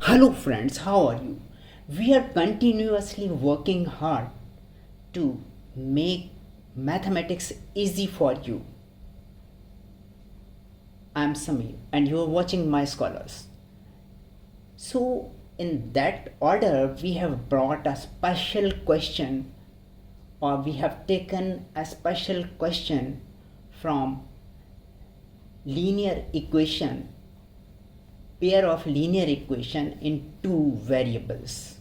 Hello friends, how are you? We are continuously working hard to make mathematics easy for you. I am Samir and you are watching My Scholars. So, in that order, we have brought a special question, or we have taken a special question from linear equation, pair of linear equation in two variables.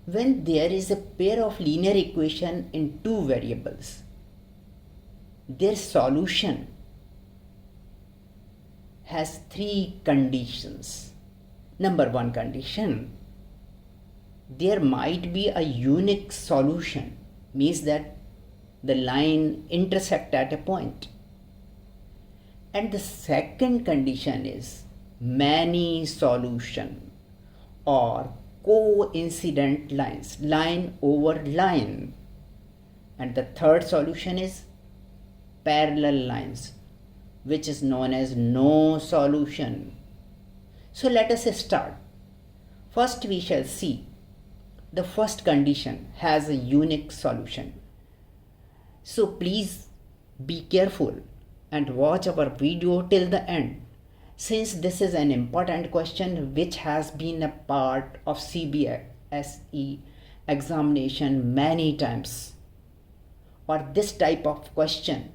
When there is a pair of linear equation in two variables, their solution has three conditions. Number one condition, there might be a unique solution, means that the line intersect at a point. And the second condition is many solution or coincident lines, line over line. And the third solution is parallel lines, which is known as no solution. So let us start. First we shall see the first condition has a unique solution. So please be careful and watch our video till the end, since this is an important question which has been a part of CBSE examination many times, or this type of question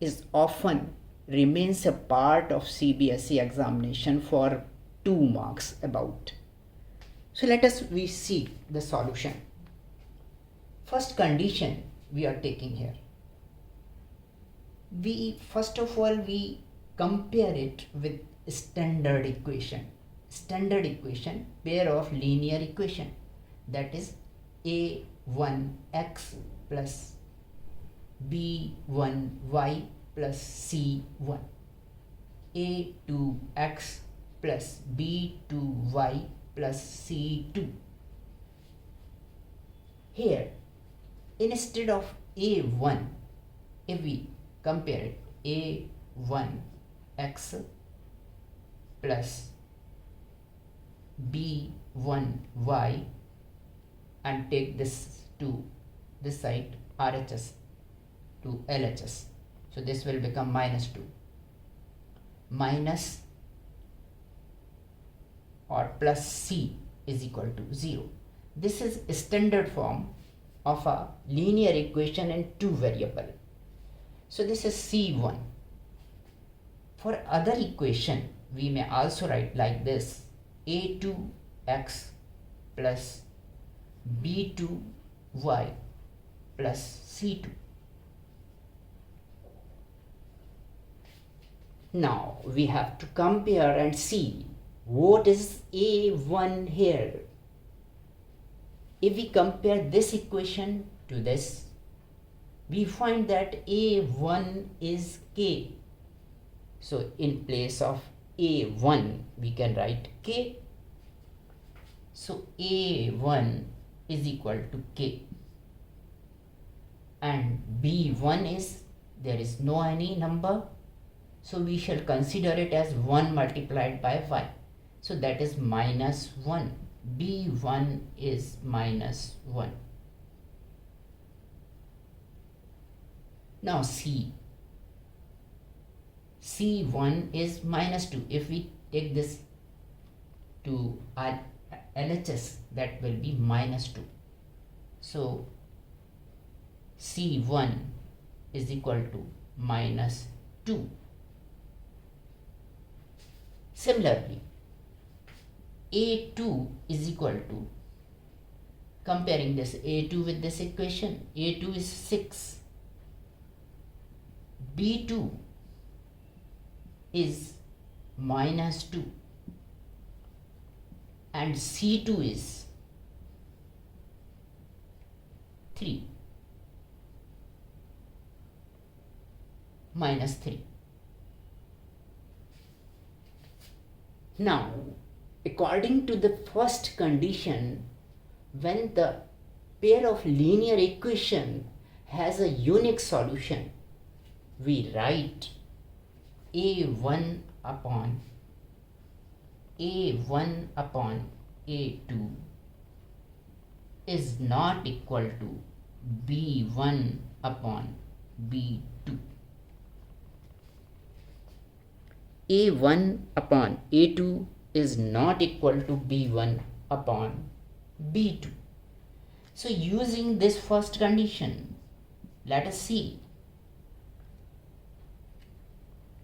is often remains a part of CBSE examination for 2 marks about. So let us we see the solution. First condition we are taking here. We first of all we compare it with standard equation. Standard equation, pair of linear equation, that is a1x plus b1y plus c1, a2x plus b2y plus c2. Here, instead of a1, if we compare it, a1x plus b1y, and take this to this side RHS to LHS. So this will become minus 2 minus or plus c is equal to 0. This is a standard form of a linear equation in two variable. So this is c1. For other equation we may also write like this, a2x plus b2y plus c2. Now we have to compare and see what is a1 here. If we compare this equation to this, we find that a1 is k. So in place of a1 we can write k. So a1 is equal to k, and b1 is, there is no any number, so we shall consider it as 1 multiplied by y. So that is minus 1. b1 is minus 1. Now c1 is minus 2. If we take this to our LHS, that will be minus 2. So c1 is equal to minus 2. Similarly, a2 is equal to, comparing this a2 with this equation, a2 is 6, b2 is minus 2, and c2 is 3, minus 3. Now, according to the first condition, when the pair of linear equation has a unique solution, we write a1 upon A1 upon A2 is not equal to B1 upon B2. A1 upon A2 is not equal to B1 upon B2. So using this first condition, let us see.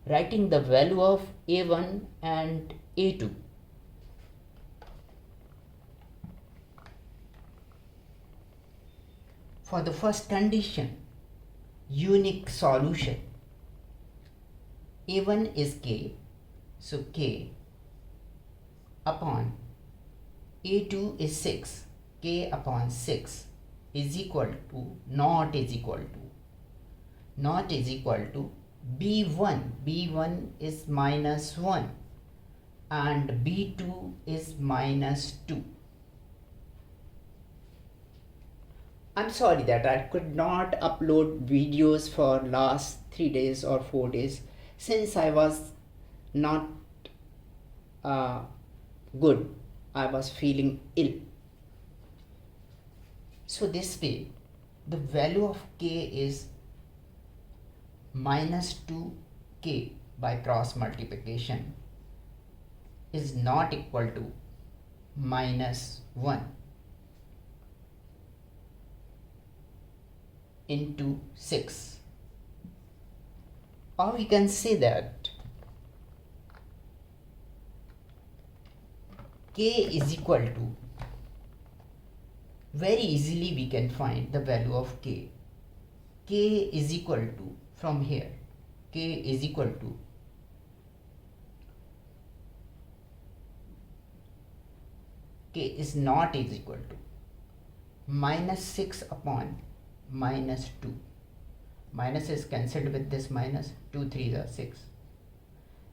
Writing the value of A1 and A2. For the first condition, unique solution. A1 is K, so K upon A2 is 6, K upon 6 is equal to, not is equal to B1. B1 is minus 1 and B2 is minus 2. I'm sorry that I could not upload videos for last 3 days or 4 days since I was not good. I was feeling ill. So this way the value of K is minus 2K by cross multiplication is not equal to minus 1 into 6. Or we can say that K is equal to, very easily we can find the value of K. K is equal to, from here, K is equal to K is not is equal to minus 6 upon minus 2. Minus is cancelled with this minus, 2 3s are 6.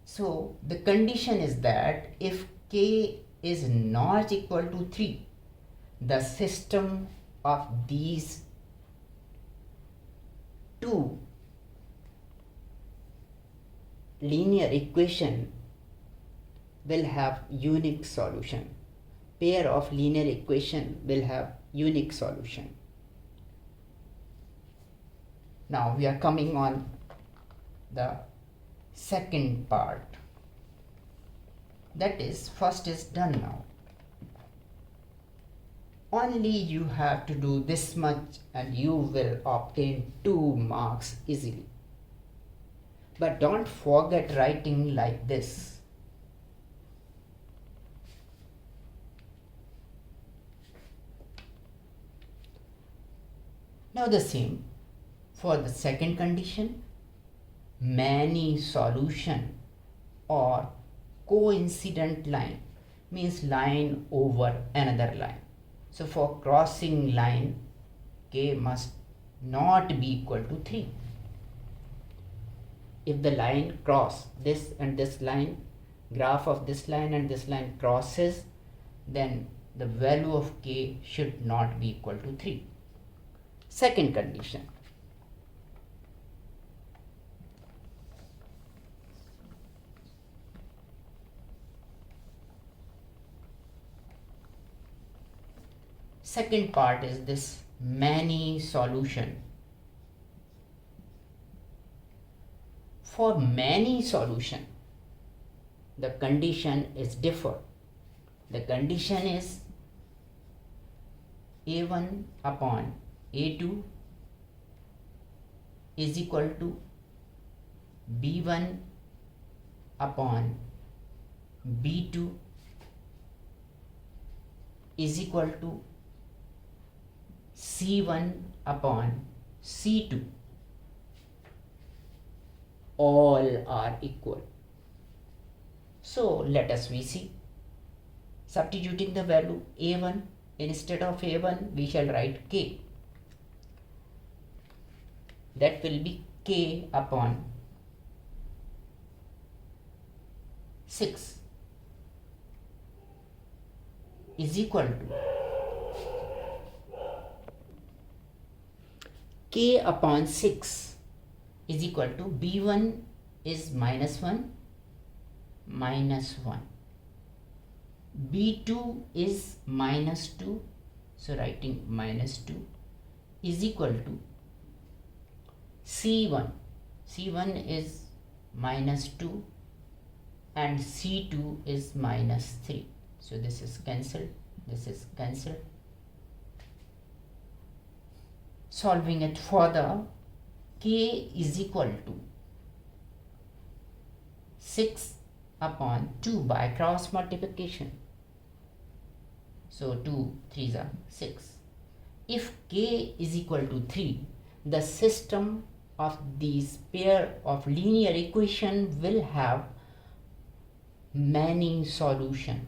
So the condition is that if K is not equal to 3, the system of these two linear equation will have unique solution. Pair of linear equation will have unique solution. Now we are coming on the second part. That is, first is done now. Only you have to do this much and you will obtain 2 marks easily. But don't forget writing like this. Now the same for the second condition, many solution or coincident line means line over another line. So for crossing line, K must not be equal to 3. If the line cross, this and this line, graph of this line and this line crosses, then the value of K should not be equal to 3. Second condition. Second part is this many solution. For many solution, the condition is different. The condition is A1 upon A2 is equal to B1 upon B2 is equal to C1 upon C2. All are equal. So let us see. Substituting the value A1, instead of A1 we shall write K. That will be K upon 6 is equal to K upon 6 is equal to B1 is minus 1 minus 1 b2 is minus 2, so writing minus 2 is equal to c1. c1 is minus 2 and c2 is minus 3, so this is cancelled, this is cancelled. Solving it further, k is equal to 6 upon 2 by cross multiplication. So 2 3s are 6. If k is equal to 3, the system of these pair of linear equation will have many solution.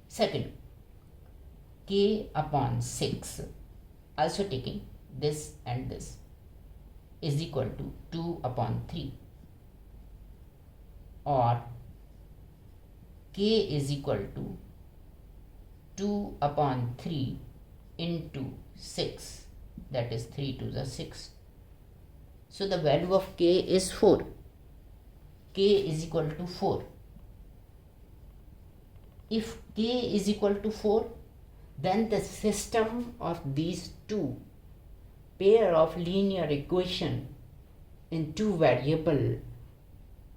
Second, k upon 6, also taking this and this, is equal to 2 upon 3, or k is equal to 2 upon 3 into 6, that is 3 to the 6. So the value of k is 4. K is equal to 4. If k is equal to 4, then the system of these two pair of linear equation in two variable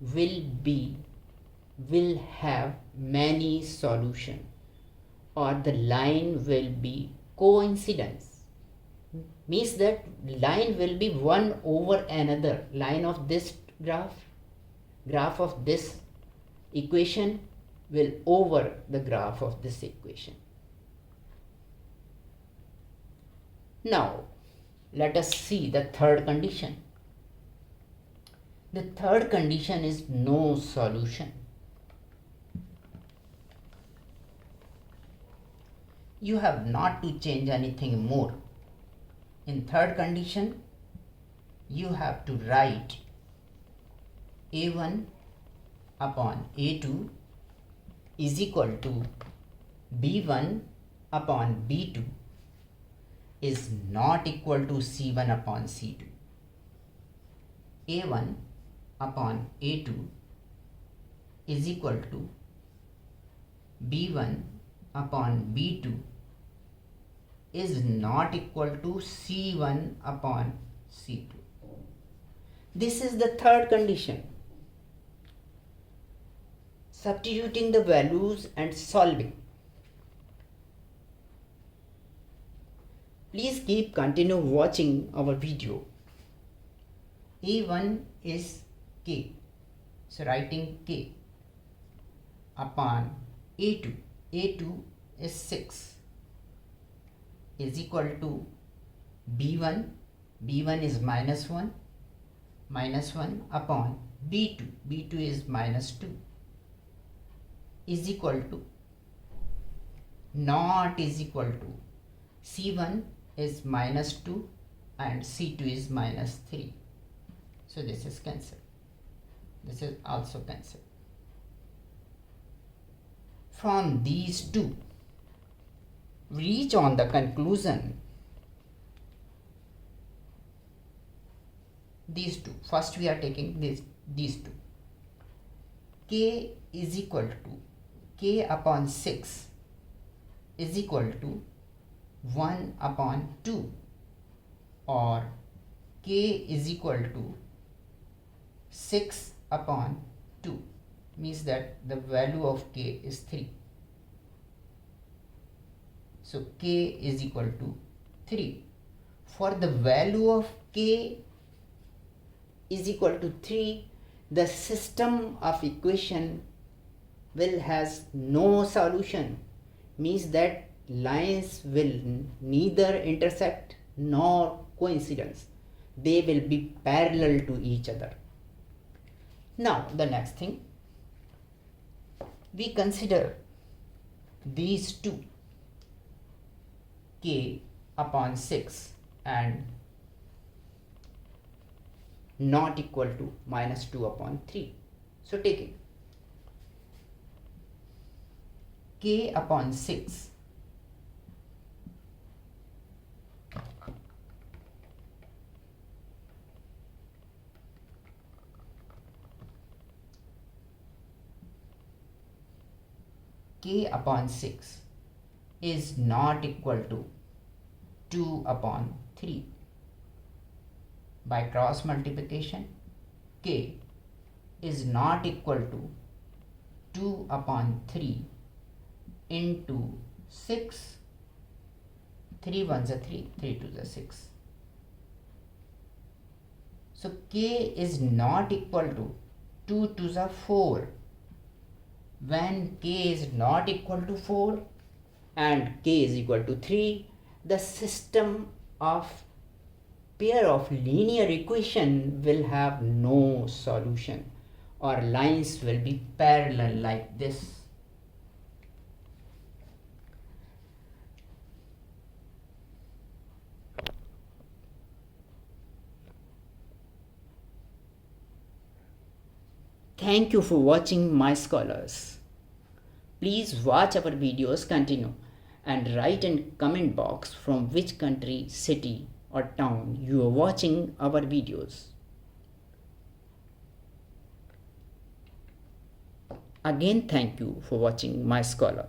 will have many solution, or the line will be coincidence. Means that line will be one over another. Line of this graph of this equation will over the graph of this equation. Now let us see the third condition. The third condition is no solution. You have not to change anything more. In third condition, you have to write a1 upon a2 is equal to b1 upon b2 is not equal to c1 upon c2. a1 upon a2 is equal to b1 upon b2 is not equal to c1 upon c2. This is the third condition. Substituting the values and solving. Please continue watching our video. A1 is k, so writing k upon a2. a2 is 6 is equal to b1. b1 is minus 1 upon b2. b2 is minus 2 is equal to not is equal to c1 is minus 2 and c2 is minus 3. So this is cancelled. This is also cancelled. From these two, reach on the conclusion. These two. First we are taking these two. K is equal to k upon 6 is equal to 1 upon 2, or k is equal to 6 upon 2, means that the value of k is 3. So k is equal to 3. For the value of k is equal to 3, the system of equation will has no solution, means that lines will neither intersect nor coincidence. They will be parallel to each other. Now the next thing, we consider these two, k upon 6 and not equal to minus 2 upon 3. So taking k upon 6 k upon 6 is not equal to 2 upon 3. By cross multiplication, k is not equal to 2 upon 3 into 6. 3 ones are 3, 3 twos are 6. So k is not equal to 2 twos are 4. When k is not equal to 4 and k is equal to 3, the system of pair of linear equation will have no solution, or lines will be parallel like this. Thank you for watching my scholars. Please watch our videos continue and write in comment box from which country, city or town you are watching our videos. Again, thank you for watching my scholar.